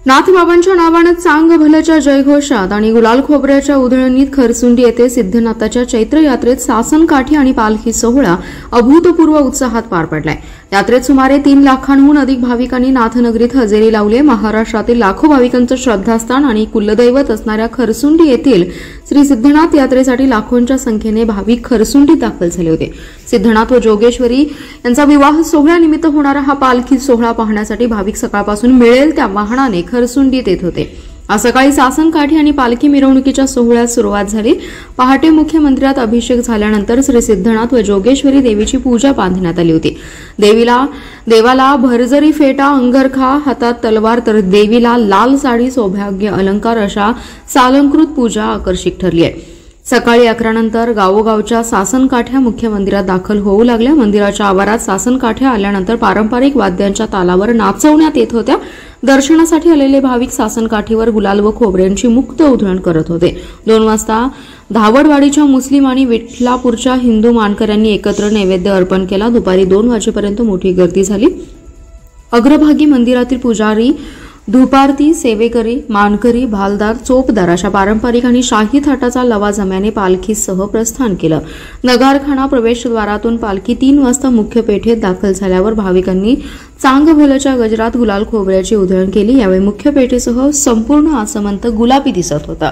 नाथबाबांच्या नावानं चांग भलच्या जयघोषात आणि गुलाल खोबऱ्याच्या उधळणीत खरसुंडी येथे सिद्धनाथाच्या चैत्र यात्रेत सासन काठी आणि पालखी सोहळा अभूतपूर्व उत्साहात पार पडलाय। यात्रेत सुमारे 3 लाखांहून अधिक भाविकांनी नाथनगरीत हजेरी लावली। महाराष्ट्रातील लाखो भाविकांचं श्रद्धास्थान आणि कुलदैवत असणाऱ्या खरसुंडी येथील श्री सिद्धनाथ यात्रेसाठी लाखोंच्या संख्येने भाविक खरसुंडीत दाखल झाले होते। सिद्धनाथ व जोगेश्वरी यांचा विवाह सोहळ्यानिमित्त होणारा हा पालखी सोहळा पाहण्यासाठी भाविक सकाळपासून मिळेल त्या वाहनाने खरसुंडीत येत होते। आज सकाळी सासन काठी आणि पालखी मिरवणुकीच्या सोहळ्यास सुरुवात झाली। पहाटे मुख्य मंदिरात अभिषेक झाल्यानंतर श्री सिद्धनाथ व जोगेश्वरी देवीची पूजा बांधण्यात आली होती। देवाला भरजरी फेटा, अंगरखा, हातात तलवार तर देवीला लाल साडी, सौभाग्य अलंकार अशा सालंकृत पूजा आकर्षक ठरली आहे। सकाळी 11 नंतर गावोगावच्या सासन काठ्या मुख्य मंदिरात दाखल होऊ लागल्या। मंदिराच्या आवारात सासन काठ्या आल्यानंतर पारंपरिक वाद्यांच्या तालावर नाचवण्यात येत होत्या। दर्शनासाठी आलेले भाविक सासन काठीवर गुलाल व खोबऱ्यांची मुक्त उधळण करत होते। 2 वाजता धावडवाडीच्या मुस्लिम आणि विठलापूरच्या हिंदू मानकऱ्यांनी एकत्र नैवेद्य अर्पण केला। दुपारी 2 वाजेपर्यंत मोठी गर्दी झाली। अग्रभागी मंदिरातील पुजारी, धूपारती, सेवेकरी, मानकरी, भालदार, चोपदार अशा पारंपरिक आणि शाही थाटाचा लवाजम्याने पालखीसह प्रस्थान केलं। नगारखाना प्रवेशद्वारातून पालखी 3 वाजता मुख्य पेठेत दाखल झाल्यावर भाविकांनी चांग भलच्या गजरात गुलाल खोबऱ्याची उधळण केली। यावेळी मुख्य पेठेसह संपूर्ण आसमंत गुलाबी दिसत होता।